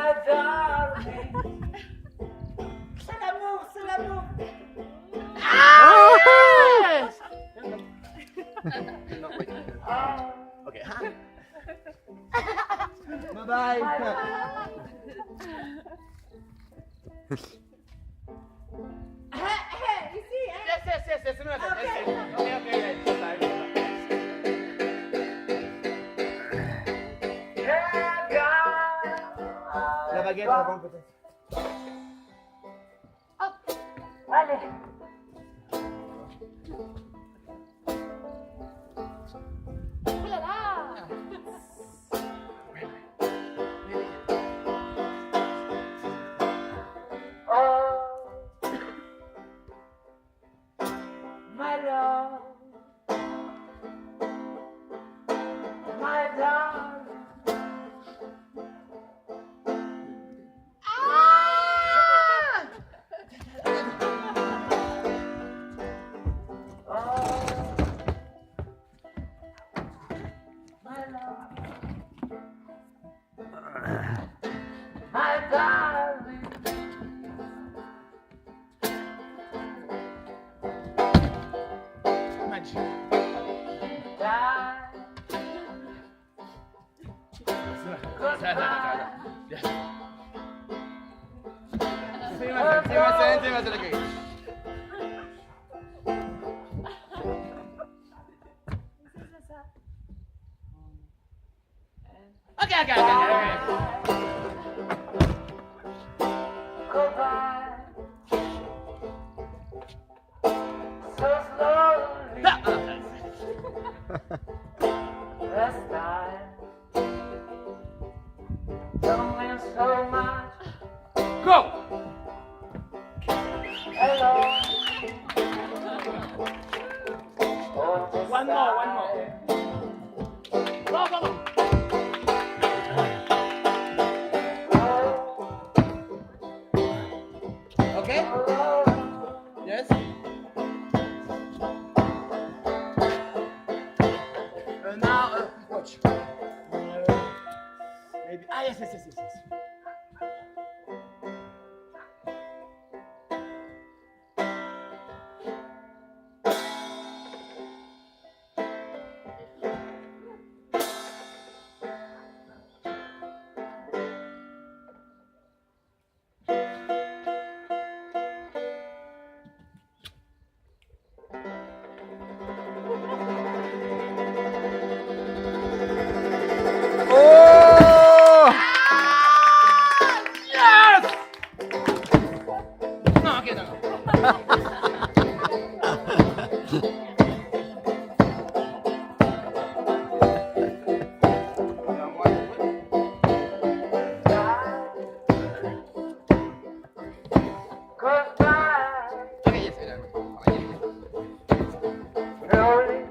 Yes! No, wait. Okay, ha? Bye-bye. You see, Yes. Okay. La baguette, la bombe, peut-être. Allez. Oh là là. Oh, my love, my darling. My darling, Okay. goodbye. So slowly, this time. Don't mean so much. Go! Hello. Oh, this One more. Go. Okay? Yes? Now, watch. Maybe. Yes. Oh! Yes! No, okay, no. goodbye. Okay, yes, Rolling, rolling.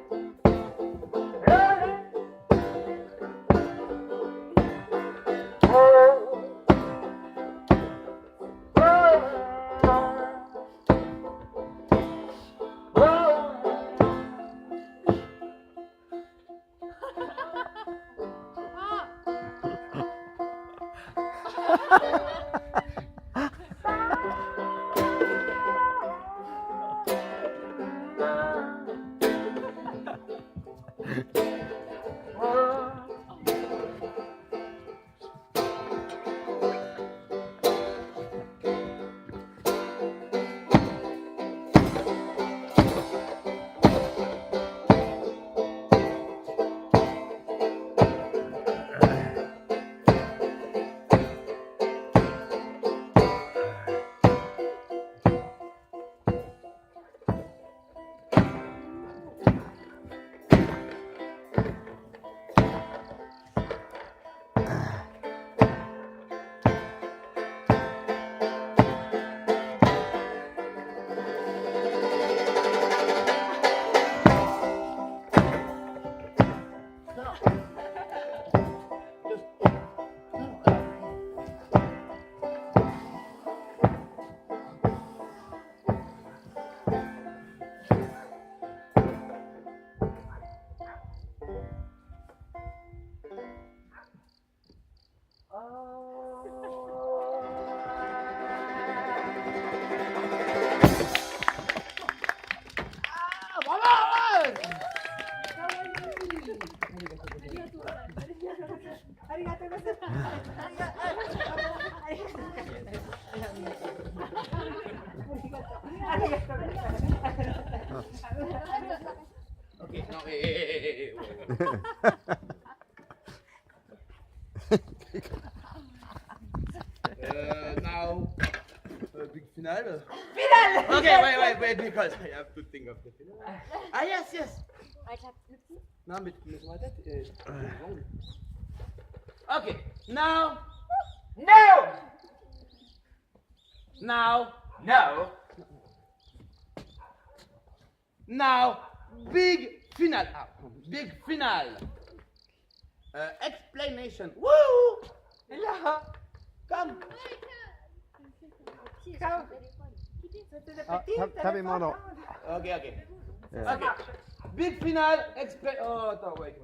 Oh, Arigato gozaimasu. Okay, no, hey. Now, big final. Final! Okay, wait, because I have to think of the final. Ah, yes. Non, mais sur ma tête, okay, now, No! now, big final. Big final. Explanation. Woo! Hello! Come. C'était le Ah, petit tape mon nom. Okay. Yeah. Okay. Big final. Explain. Oh, attends, wait.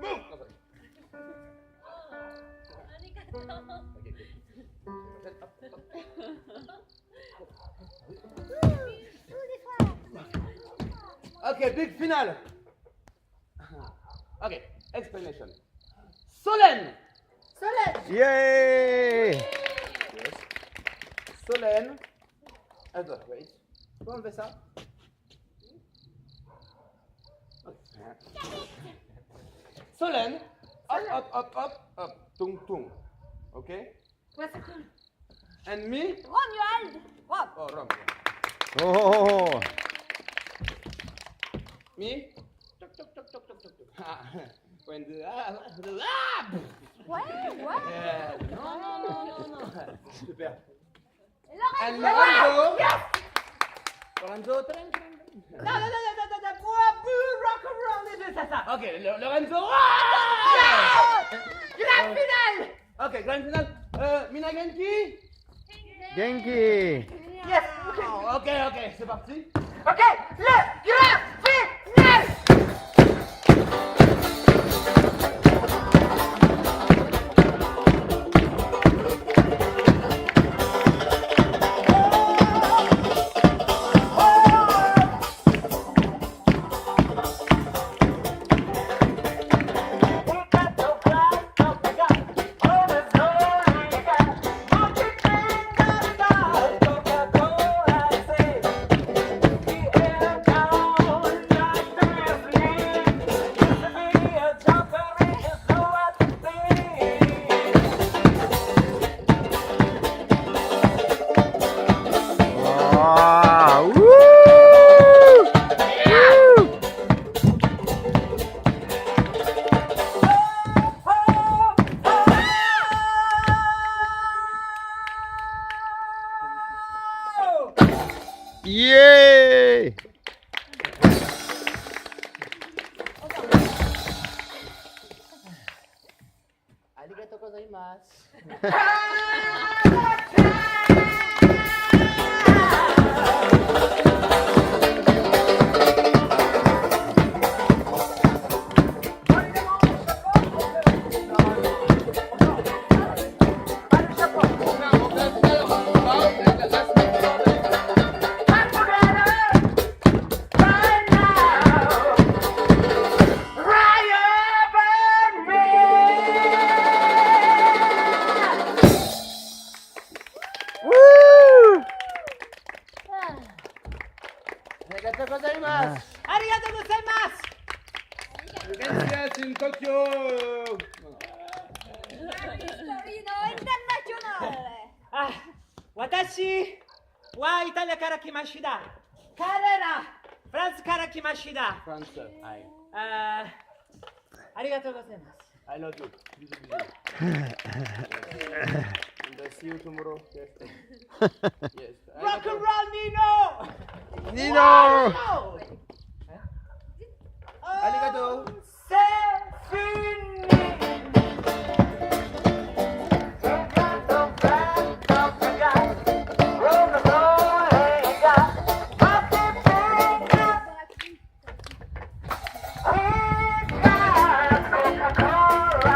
Move. Okay, big final. Okay, explanation. Solène. Yay! Yes. Solène. Attends, wait. Comment on fait ça? Solène. Up. Tung. Okay? What's it called? And me? Romuald! Oh, wrong. Oh! Me? Tuk. Ah, when the Ouais. Yeah. No. Super. Lorenzo! And Lorenzo. Lorenzo. No, rock and roll, ça. Okay, Lorenzo. Grand final! Okay, grand final. Minagenki. Genki! Yes! Okay, c'est parti. Ok, le grand final! Wow! Woo! Woo! Yay! Arigatou gozaimasu. Woo! Arigatou gozaimasu. Arigato gozaimasu! You can see us in Tokyo. Torino internazionale! 私はイタリアから来ました彼らフランスから来ました France.ありがとうございます I love you. And see you tomorrow. Yes. Yes. Rock and roll Nino! Nino! Wow!